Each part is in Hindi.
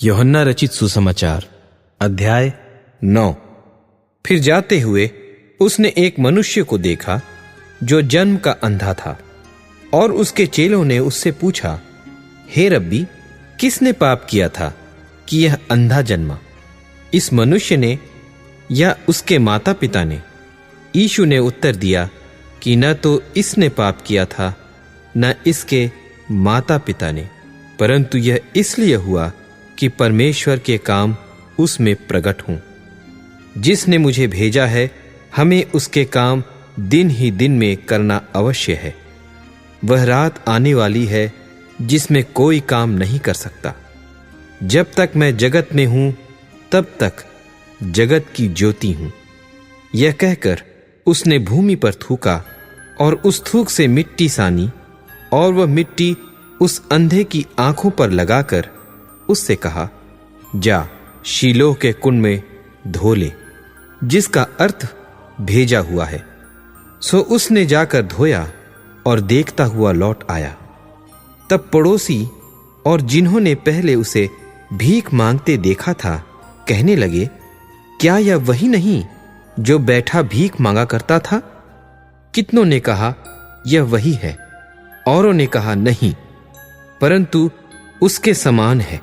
यूहन्ना रचित सुसमाचार अध्याय 9। फिर जाते हुए उसने एक मनुष्य को देखा जो जन्म का अंधा था, और उसके चेलों ने उससे पूछा, हे रब्बी, किसने पाप किया था कि यह अंधा जन्मा, इस मनुष्य ने या उसके माता पिता ने? यीशु ने उत्तर दिया कि न तो इसने पाप किया था न इसके माता पिता ने, परंतु यह इसलिए हुआ कि परमेश्वर के काम उसमें प्रकट हों। जिसने मुझे भेजा है, हमें उसके काम दिन ही दिन में करना अवश्य है। वह रात आने वाली है जिसमें कोई काम नहीं कर सकता। जब तक मैं जगत में हूं तब तक जगत की ज्योति हूं। यह कहकर उसने भूमि पर थूका, और उस थूक से मिट्टी सानी, और वह मिट्टी उस अंधे की आंखों पर लगाकर उससे कहा, जा शीलोह के कुंड में धो ले, जिसका अर्थ भेजा हुआ है। सो उसने जाकर धोया और देखता हुआ लौट आया। तब पड़ोसी और जिन्होंने पहले उसे भीख मांगते देखा था कहने लगे, क्या यह वही नहीं जो बैठा भीख मांगा करता था? कितनों ने कहा, यह वही है। औरों ने कहा, नहीं, परंतु उसके समान है।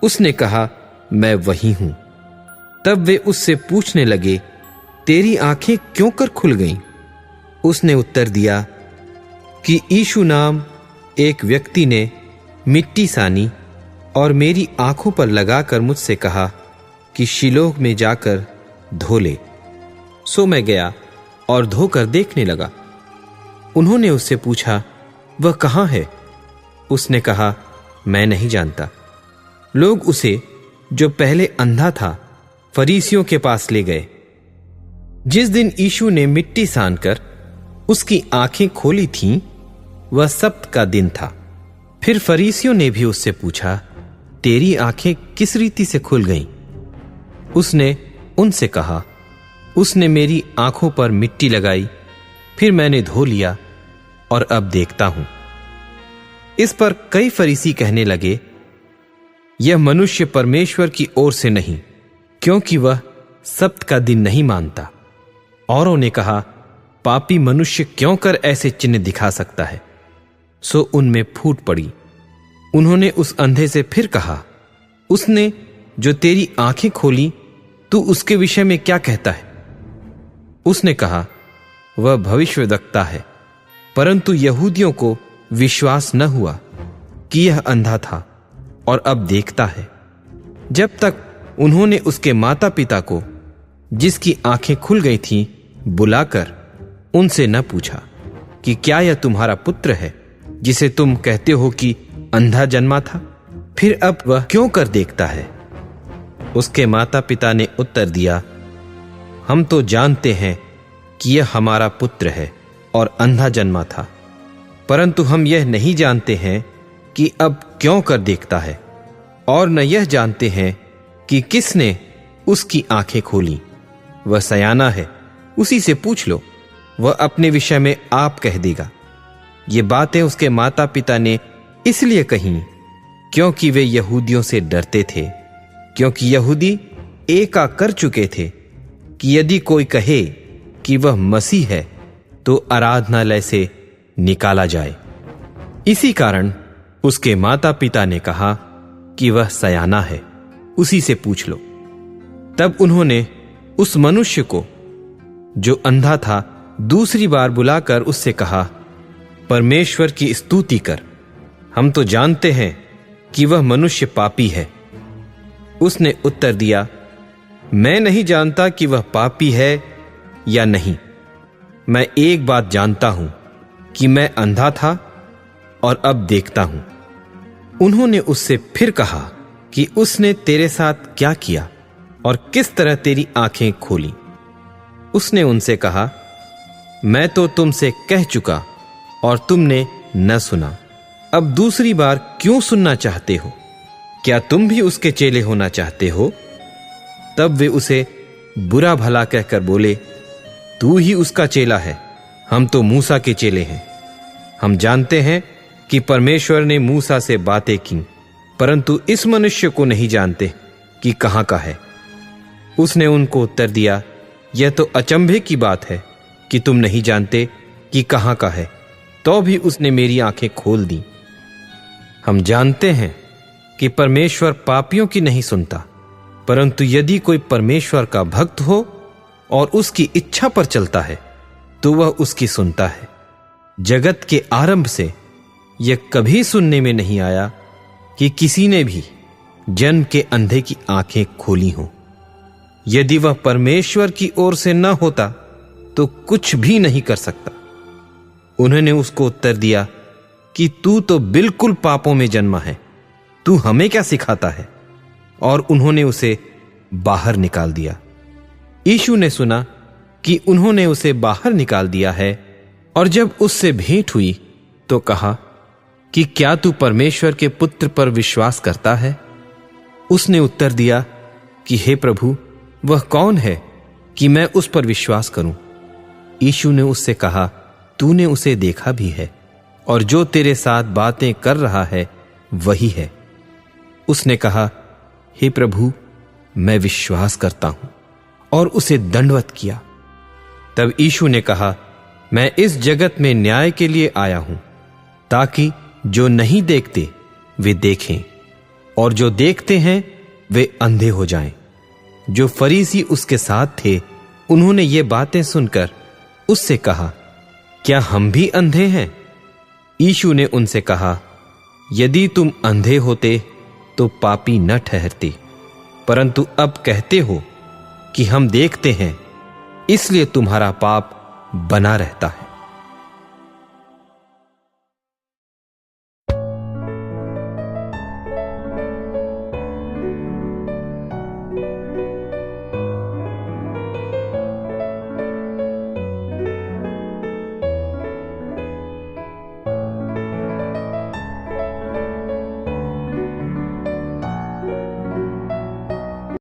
उसने कहा, मैं वही हूं। तब वे उससे पूछने लगे, तेरी आंखें क्यों कर खुल गईं? उसने उत्तर दिया कि यीशु नाम एक व्यक्ति ने मिट्टी सानी और मेरी आंखों पर लगाकर मुझसे कहा कि शीलोह में जाकर धो ले। सो मैं गया और धोकर देखने लगा। उन्होंने उससे पूछा, वह कहाँ है? उसने कहा, मैं नहीं जानता। लोग उसे, जो पहले अंधा था, फरीसियों के पास ले गए। जिस दिन यीशु ने मिट्टी सानकर उसकी आंखें खोली थीं, वह सब्त का दिन था। फिर फरीसियों ने भी उससे पूछा, तेरी आंखें किस रीति से खुल गईं? उसने उनसे कहा, उसने मेरी आंखों पर मिट्टी लगाई, फिर मैंने धो लिया और अब देखता हूं। इस पर कई फरीसी कहने लगे, यह मनुष्य परमेश्वर की ओर से नहीं, क्योंकि वह सब्त का दिन नहीं मानता। औरों ने कहा, पापी मनुष्य क्यों कर ऐसे चिन्ह दिखा सकता है? सो उनमें फूट पड़ी। उन्होंने उस अंधे से फिर कहा, उसने जो तेरी आंखें खोली, तू उसके विषय में क्या कहता है? उसने कहा, वह भविष्यद्वक्ता है। परंतु यहूदियों को विश्वास न हुआ कि यह अंधा था और अब देखता है, जब तक उन्होंने उसके माता पिता को, जिसकी आंखें खुल गई थीं, बुलाकर उनसे न पूछा कि क्या यह तुम्हारा पुत्र है, जिसे तुम कहते हो कि अंधा जन्मा था? फिर अब वह क्यों कर देखता है? उसके माता पिता ने उत्तर दिया, हम तो जानते हैं कि यह हमारा पुत्र है और अंधा जन्मा था, परंतु हम यह नहीं जानते हैं कि अब क्यों कर देखता है, और न यह जानते हैं कि किसने उसकी आंखें खोली। वह सयाना है, उसी से पूछ लो, वह अपने विषय में आप कह देगा। ये बातें उसके माता पिता ने इसलिए कहीं क्योंकि वे यहूदियों से डरते थे, क्योंकि यहूदी एका कर चुके थे कि यदि कोई कहे कि वह मसीह है तो आराधनालय से निकाला जाए। इसी कारण उसके माता पिता ने कहा कि वह सयाना है, उसी से पूछ लो। तब उन्होंने उस मनुष्य को, जो अंधा था, दूसरी बार बुलाकर उससे कहा, परमेश्वर की स्तुति कर, हम तो जानते हैं कि वह मनुष्य पापी है। उसने उत्तर दिया, मैं नहीं जानता कि वह पापी है या नहीं। मैं एक बात जानता हूं कि मैं अंधा था और अब देखता हूं। उन्होंने उससे फिर कहा कि उसने तेरे साथ क्या किया और किस तरह तेरी आंखें खोली? उसने उनसे कहा, मैं तो तुमसे कह चुका और तुमने न सुना। अब दूसरी बार क्यों सुनना चाहते हो? क्या तुम भी उसके चेले होना चाहते हो? तब वे उसे बुरा भला कहकर बोले, तू ही उसका चेला है, हम तो मूसा के चेले हैं। हम जानते हैं कि परमेश्वर ने मूसा से बातें की परंतु इस मनुष्य को नहीं जानते कि कहां का है। उसने उनको उत्तर दिया, यह तो अचंभे की बात है कि तुम नहीं जानते कि कहां का है, तो भी उसने मेरी आंखें खोल दी। हम जानते हैं कि परमेश्वर पापियों की नहीं सुनता, परंतु यदि कोई परमेश्वर का भक्त हो और उसकी इच्छा पर चलता है तो वह उसकी सुनता है। जगत के आरंभ से यह कभी सुनने में नहीं आया कि किसी ने भी जन्म के अंधे की आंखें खोली हों। यदि वह परमेश्वर की ओर से न होता तो कुछ भी नहीं कर सकता। उन्होंने उसको उत्तर दिया कि तू तो बिल्कुल पापों में जन्मा है, तू हमें क्या सिखाता है? और उन्होंने उसे बाहर निकाल दिया। यीशु ने सुना कि उन्होंने उसे बाहर निकाल दिया है, और जब उससे भेंट हुई तो कहा कि क्या तू परमेश्वर के पुत्र पर विश्वास करता है? उसने उत्तर दिया कि हे प्रभु, वह कौन है कि मैं उस पर विश्वास करूं? यीशु ने उससे कहा, तूने उसे देखा भी है, और जो तेरे साथ बातें कर रहा है वही है। उसने कहा, हे प्रभु, मैं विश्वास करता हूं, और उसे दंडवत किया। तब यीशु ने कहा, मैं इस जगत में न्याय के लिए आया हूं, ताकि जो नहीं देखते वे देखें, और जो देखते हैं वे अंधे हो जाएं। जो फरीसी उसके साथ थे, उन्होंने ये बातें सुनकर उससे कहा, क्या हम भी अंधे हैं? यीशु ने उनसे कहा, यदि तुम अंधे होते तो पापी न ठहरते, परंतु अब कहते हो कि हम देखते हैं, इसलिए तुम्हारा पाप बना रहता है।